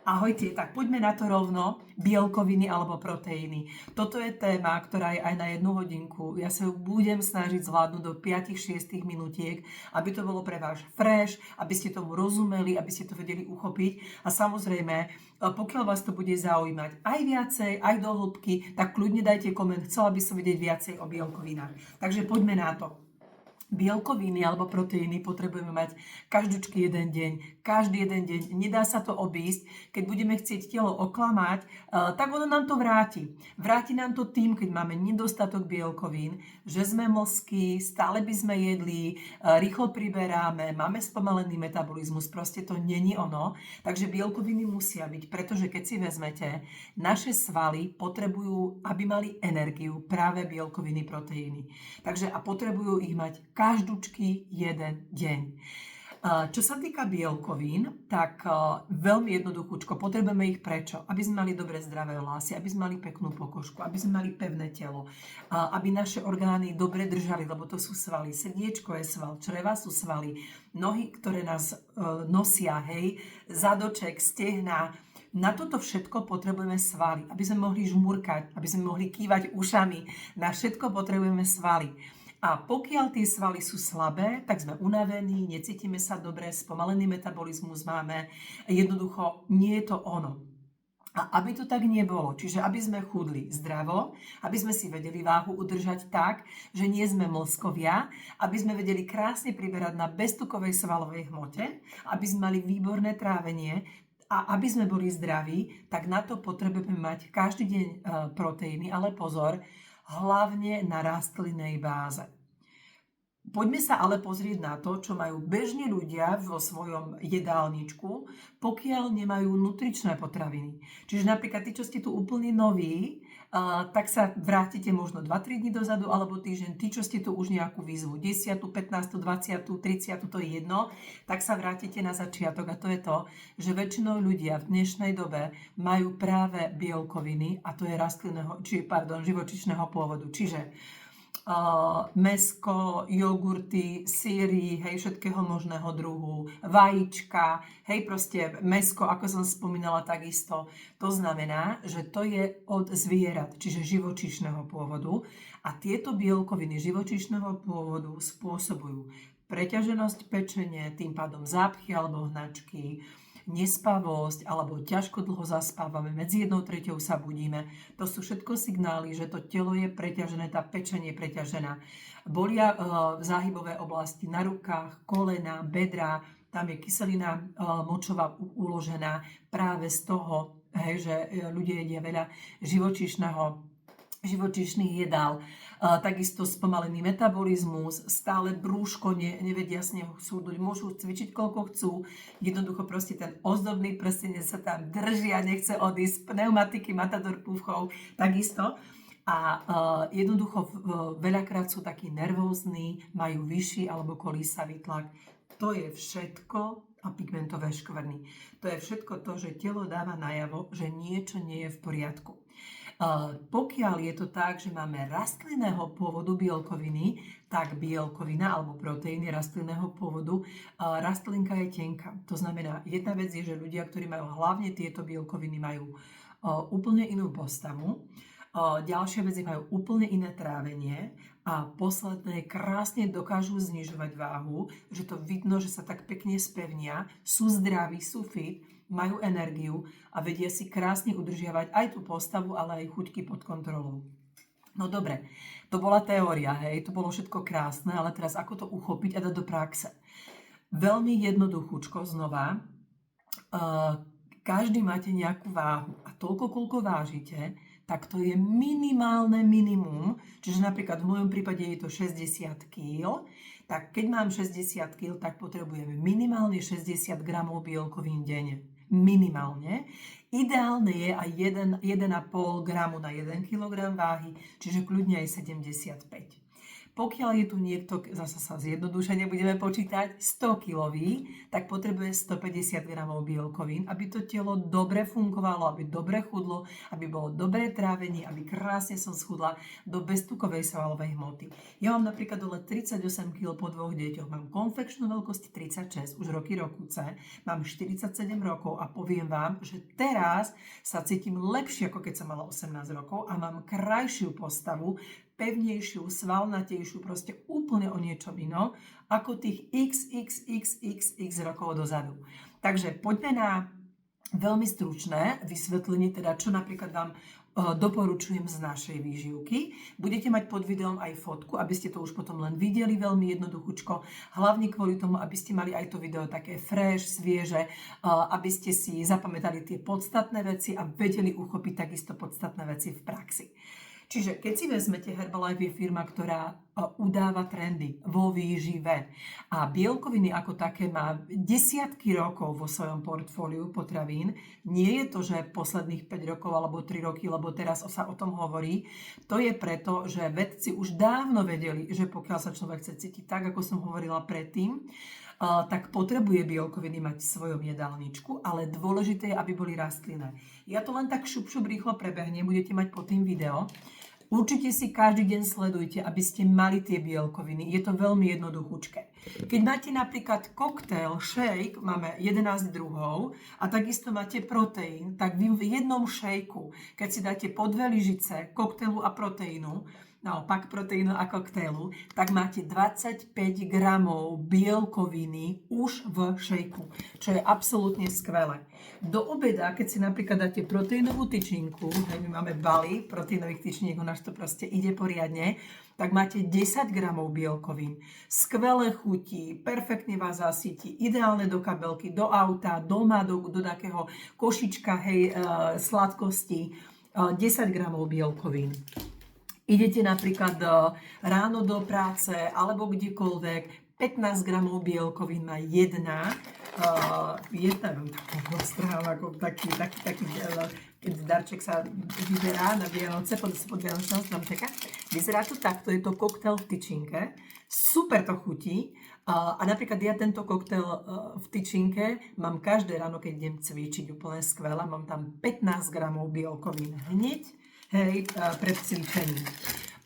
Ahojte, tak poďme na to rovno, bielkoviny alebo proteíny. Toto je téma, ktorá je aj na 1 hodinku. Ja sa ju budem snažiť zvládnuť do 5-6 minútiek, aby to bolo pre vás fresh, aby ste tomu rozumeli, aby ste to vedeli uchopiť. A samozrejme, pokiaľ vás to bude zaujímať aj viacej, aj do hĺbky, tak kľudne dajte koment, chcela by som vedieť viacej o bielkovinách. Takže poďme na to. Bielkoviny alebo proteíny potrebujeme mať každúčky jeden deň. Každý jeden deň. Nedá sa to obísť. Keď budeme chcieť telo oklamať, tak ono nám to vráti. Vráti nám to tým, keď máme nedostatok bielkovín, že sme mlskí, stále by sme jedli, rýchlo priberáme, máme spomalený metabolizmus. Proste to není ono. Takže bielkoviny musia byť, pretože keď si vezmete, naše svaly potrebujú, aby mali energiu, práve bielkoviny, proteíny. Takže a potrebujú ich mať každúčky jeden deň. Čo sa týka bielkovín, tak veľmi jednoduchúčko, potrebujeme ich prečo? Aby sme mali dobre zdravé vlasy, aby sme mali peknú pokožku, aby sme mali pevné telo, aby naše orgány dobre držali, lebo to sú svaly. Srdiečko je sval, čreva sú svaly, nohy, ktoré nás nosia, hej, zadoček, stehná. Na toto všetko potrebujeme svaly, aby sme mohli žmurkať, aby sme mohli kývať ušami. Na všetko potrebujeme svaly. A pokiaľ tie svaly sú slabé, tak sme unavení, necítime sa dobre, spomalený metabolizmus máme. Jednoducho nie je to ono. A aby to tak nebolo, čiže aby sme chudli zdravo, aby sme si vedeli váhu udržať tak, že nie sme mlskovia, aby sme vedeli krásne priberať na beztukovej svalovej hmote, aby sme mali výborné trávenie, a aby sme boli zdraví, tak na to potrebujeme mať každý deň proteíny, ale pozor, hlavne na rastlinnej báze. Poďme sa ale pozrieť na to, čo majú bežne ľudia vo svojom jedálničku, pokiaľ nemajú nutričné potraviny. Čiže napríklad tí, čo ste tu úplne noví, tak sa vrátite možno 2-3 dní dozadu, alebo týždeň. Tí, čo ste tu už nejakú výzvu, 10., 15., 20., 30., to je jedno, tak sa vrátite na začiatok. A to je to, že väčšinou ľudia v dnešnej dobe majú práve bielkoviny, a to je živočíšneho pôvodu. Čiže mäsko, jogurty, syry, hej, všetkého možného druhu, vajíčka, hej, proste mäsko, ako som spomínala, takisto. To znamená, že to je od zvierat, čiže živočíšneho pôvodu, a tieto bielkoviny živočíšneho pôvodu spôsobujú preťaženosť pečene, tým pádom zápchy alebo hnačky, nespavosť, alebo ťažko dlho zaspávame, medzi 1/3 sa budíme. To sú všetko signály, že to telo je preťažené, tá pečeň je preťažená. Bolia záhybové oblasti na rukách, kolena, bedra, tam je kyselina močová uložená práve z toho, hej, že ľudia jedia veľa živočíšnych jedál, takisto spomalený metabolizmus, stále brúško, nevedia s neho súduť, môžu cvičiť koľko chcú, jednoducho proste ten ozdobný prstenec sa tam drží a nechce odísť, pneumatiky, matador púchov, takisto. A jednoducho veľakrát sú takí nervózni, majú vyšší alebo kolísavý tlak. To je všetko, a pigmentové škvrny. To je všetko to, že telo dáva najavo, že niečo nie je v poriadku. Pokiaľ je to tak, že máme rastlinného pôvodu bielkoviny, tak bielkovina alebo proteíny rastlinného pôvodu, rastlinka je tenká. To znamená, jedna vec je, že ľudia, ktorí majú hlavne tieto bielkoviny, majú úplne inú postavu. Ďalšia vec je, majú úplne iné trávenie, a posledné, krásne dokážu znižovať váhu, že to vidno, že sa tak pekne spevnia, sú zdraví, sú fit, majú energiu a vedia si krásne udržiavať aj tú postavu, ale aj chuťky pod kontrolou. No dobre, to bola teória, hej, to bolo všetko krásne, ale teraz ako to uchopiť a dať do praxe? Veľmi jednoduchúčko znova, každý máte nejakú váhu a toľko, koľko vážite, tak to je minimálne minimum, čiže napríklad v mojom prípade je to 60 kg, tak keď mám 60 kg, tak potrebujem minimálne 60 gramov bielkovín denne. Minimálne. Ideálne je aj 1,5 gramu na 1 kg váhy, čiže kľudne aj 75. Pokiaľ je tu niekto, zase sa zjednodušene budeme počítať, 100 kilový, tak potrebuje 150 gramov bielkovín, aby to telo dobre fungovalo, aby dobre chudlo, aby bolo dobré trávenie, aby krásne som schudla do beztukovej svalovej hmoty. Ja mám napríklad dole 38 kg po 2 deťoch, mám konfekčnú veľkosť 36, už roky rokúce, mám 47 rokov a poviem vám, že teraz sa cítim lepšie, ako keď som mala 18 rokov a mám krajšiu postavu, pevnejšiu, svalnatejšiu, proste úplne o niečom inom, ako tých x rokov dozadu. Takže poďme na veľmi stručné vysvetlenie, teda čo napríklad vám doporučujem z našej výživky. Budete mať pod videom aj fotku, aby ste to už potom len videli veľmi jednoduchučko. Hlavne kvôli tomu, aby ste mali aj to video také fresh, svieže, aby ste si zapamätali tie podstatné veci a vedeli uchopiť takisto podstatné veci v praxi. Čiže keď si vezmete, Herbalife je firma, ktorá udáva trendy vo výžive a bielkoviny ako také má desiatky rokov vo svojom portfóliu potravín. Nie je to, že posledných 5 rokov alebo 3 roky, lebo teraz sa o tom hovorí. To je preto, že vedci už dávno vedeli, že pokiaľ sa človek chce cítiť tak, ako som hovorila predtým, tak potrebuje bielkoviny mať v svojom jedálničku, ale dôležité je, aby boli rastlinné. Ja to len tak šup rýchlo prebehnem, budete mať pod tým video. Určite si každý deň sledujte, aby ste mali tie bielkoviny. Je to veľmi jednoduchúčke. Keď máte napríklad koktail, shake, máme 11 druhov a takisto máte proteín, tak vy v jednom shakeu, keď si dáte po 2 lyžice koktailu a proteínu, naopak proteínu a koktailu, tak máte 25 gramov bielkoviny už v šejku, čo je absolútne skvelé. Do obeda, keď si napríklad dáte proteínovú tyčinku, my máme baly proteínových tyčiniek, u nás to proste ide poriadne, tak máte 10 gramov bielkovín. Skvelé chutí, perfektne vás zasytí, ideálne do kabelky, do auta, doma, do takého košička, sladkosti, 10 gramov bielkovín. Idete napríklad ráno do práce alebo kdekoľvek, 15 gramov bielkovín má jedna taký, keď darček sa vyberá na Vianoce, pod Vianočnou stromčeka. Vyzerá to takto, je to koktail v tyčinke, super to chutí. A napríklad ja tento koktail v tyčinke mám každé ráno, keď idem cvičiť, úplne skvelé, mám tam 15 gramov bielkovín hneď, pred cvičením.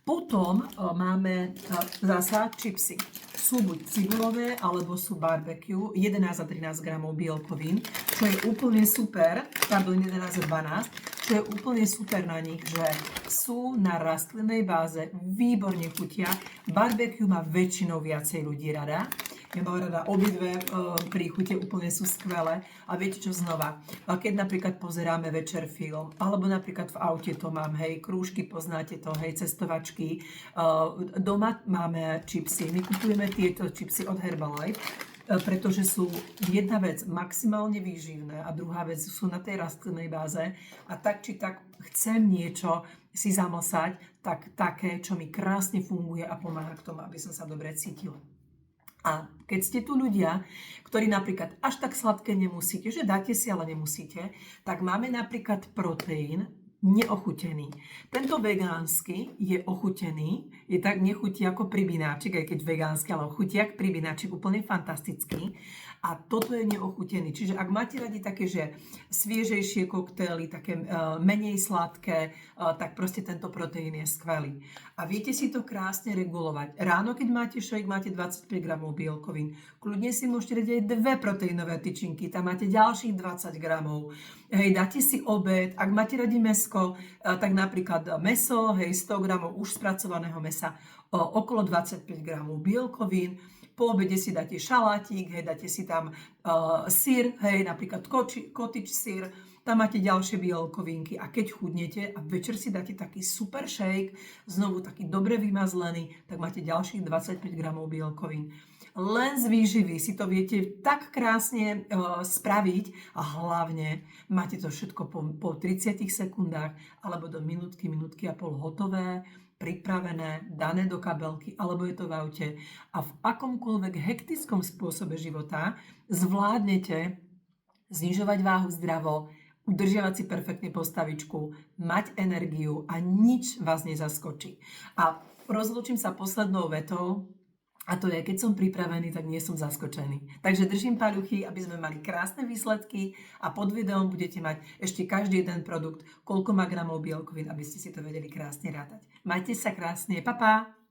Potom máme zasa čipsy. Sú buď cibulové, alebo sú barbecue, 11 a 13 gramov bielkovín, čo je úplne super, 11 a 12, čo je úplne super na nich, že sú na rastlinnej báze, výborne chutia. Barbecue má väčšinou viacej ľudí rada. Ja mám rada obidve príchute, úplne sú skvelé. A viete čo znova? Keď napríklad pozeráme večer film, alebo napríklad v aute to mám, krúžky, poznáte to, cestovačky. Doma máme čipsy. My kupujeme tieto čipsy od Herbalife, pretože sú jedna vec maximálne výživné a druhá vec sú na tej rastlinnej báze. A tak či tak chcem niečo si zamlsať, tak také, čo mi krásne funguje a pomáha k tomu, aby som sa dobre cítila. A keď ste tu ľudia, ktorí napríklad až tak sladké nemusíte, že dáte si, ale nemusíte, tak máme napríklad proteín neochutený. Tento vegánsky je ochutený, je tak nechutí ako pribináčik, aj keď vegánsky, ale chutí ako pribináčik, úplne fantastický. A toto je neochutený. Čiže ak máte radi také, že sviežejšie koktaily, také menej sladké, tak proste tento proteín je skvelý. A viete si to krásne regulovať. Ráno, keď máte shake, máte 25 gramov bielkovín. Kľudne si môžete dať aj 2 proteínové tyčinky, tam máte ďalších 20 gramov. Dáte si obed, ak máte radi mäsko, tak napríklad mäso, 100 gramov už spracovaného mäsa, okolo 25 gramov bielkovín. Po obede si dáte šalátik, dáte si tam syr, napríklad cottage syr, tam máte ďalšie bielkovinky a keď chudnete a večer si dáte taký super shake, znovu taký dobre vymazlený, tak máte ďalších 25 gramov bielkovín. Len z výživy si to viete tak krásne spraviť a hlavne máte to všetko po 30 sekundách alebo do minútky a pol hotové, pripravené, dané do kabelky, alebo je to v aute a v akomkoľvek hektickom spôsobe života zvládnete znižovať váhu zdravo, udržiavať si perfektne postavičku, mať energiu a nič vás nezaskočí. A rozlúčim sa poslednou vetou. A to je, keď som pripravený, tak nie som zaskočený. Takže držím paľuchy, aby sme mali krásne výsledky a pod videom budete mať ešte každý jeden produkt, koľko má gramov bielkovín, aby ste si to vedeli krásne rátať. Majte sa krásne, pa pa!